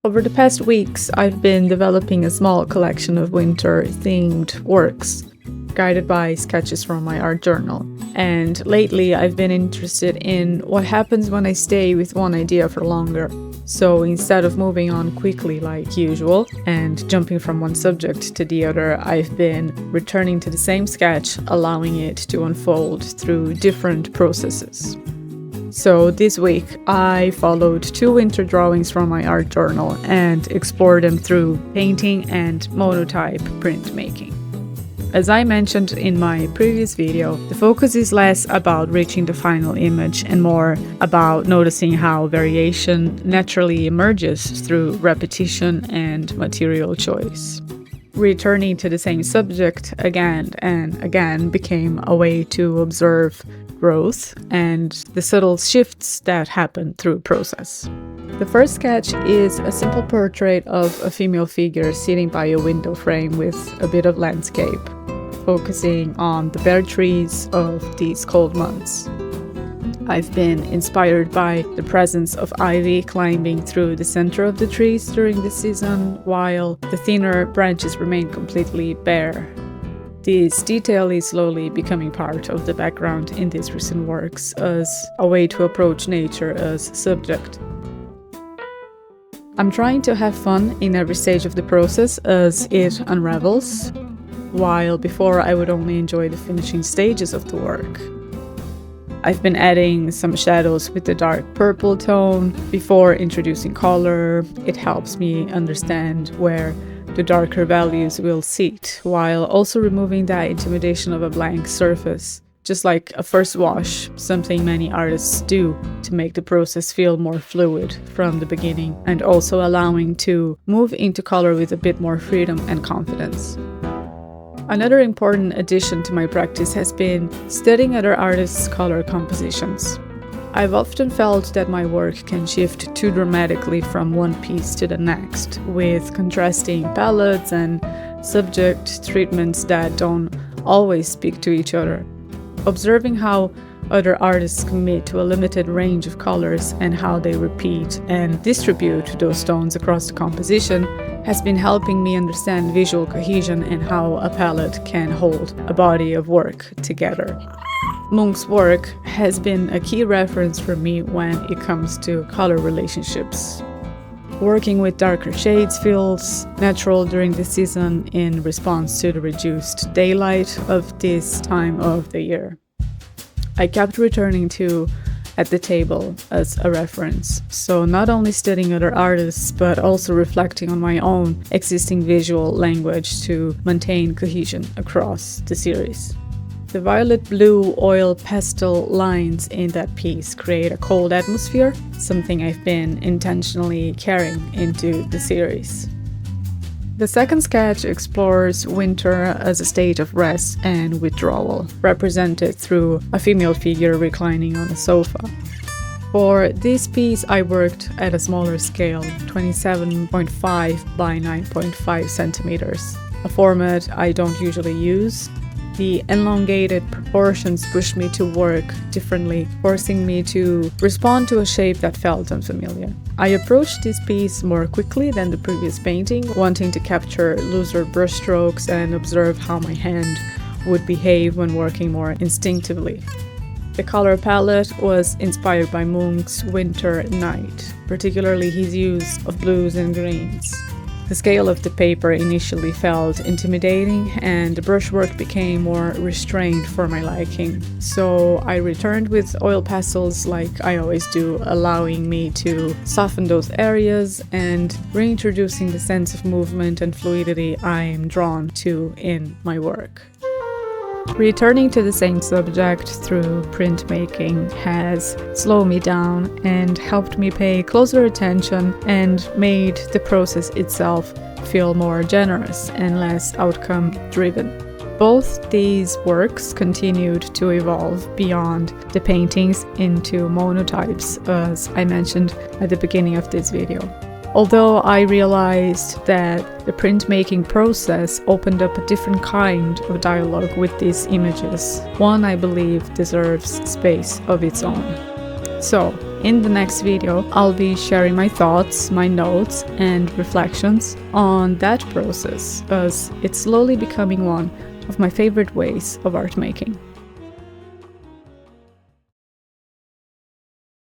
Over the past weeks, I've been developing a small collection of winter-themed works, guided by sketches from my art journal. And lately, I've been interested in what happens when I stay with one idea for longer. So instead of moving on quickly like usual and jumping from one subject to the other, I've been returning to the same sketch, allowing it to unfold through different processes. So this week, I followed 2 winter drawings from my art journal and explored them through painting and monotype printmaking. As I mentioned in my previous video, the focus is less about reaching the final image and more about noticing how variation naturally emerges through repetition and material choice. Returning to the same subject again and again became a way to observe growth and the subtle shifts that happen through process. The first sketch is a simple portrait of a female figure sitting by a window frame with a bit of landscape, focusing on the bare trees of these cold months. I've been inspired by the presence of ivy climbing through the center of the trees during the season, while the thinner branches remain completely bare. This detail is slowly becoming part of the background in these recent works as a way to approach nature as subject. I'm trying to have fun in every stage of the process as it unravels, while before I would only enjoy the finishing stages of the work. I've been adding some shadows with the dark purple tone before introducing color. It helps me understand where the darker values will sit, while also removing that intimidation of a blank surface. Just like a first wash, something many artists do to make the process feel more fluid from the beginning, and also allowing to move into color with a bit more freedom and confidence. Another important addition to my practice has been studying other artists' color compositions. I've often felt that my work can shift too dramatically from one piece to the next, with contrasting palettes and subject treatments that don't always speak to each other. Observing how other artists commit to a limited range of colors and how they repeat and distribute those tones across the composition has been helping me understand visual cohesion and how a palette can hold a body of work together. Munch's work has been a key reference for me when it comes to color relationships. Working with darker shades feels natural during the season in response to the reduced daylight of this time of the year. I kept returning to At the Table as a reference, so not only studying other artists but also reflecting on my own existing visual language to maintain cohesion across the series. The violet-blue oil pastel lines in that piece create a cold atmosphere, something I've been intentionally carrying into the series. The second sketch explores winter as a state of rest and withdrawal, represented through a female figure reclining on a sofa. For this piece, I worked at a smaller scale, 27.5 by 9.5 centimeters, a format I don't usually use. The elongated proportions pushed me to work differently, forcing me to respond to a shape that felt unfamiliar. I approached this piece more quickly than the previous painting, wanting to capture looser brushstrokes and observe how my hand would behave when working more instinctively. The color palette was inspired by Munch's Winter Night, particularly his use of blues and greens. The scale of the paper initially felt intimidating and the brushwork became more restrained for my liking. So I returned with oil pastels like I always do, allowing me to soften those areas and reintroducing the sense of movement and fluidity I am drawn to in my work. Returning to the same subject through printmaking has slowed me down and helped me pay closer attention and made the process itself feel more generous and less outcome-driven. Both these works continued to evolve beyond the paintings into monotypes, as I mentioned at the beginning of this video. Although I realized that the printmaking process opened up a different kind of dialogue with these images, one I believe deserves space of its own. So, In the next video, I'll be sharing my thoughts, my notes, and reflections on that process, as it's slowly becoming one of my favorite ways of art making.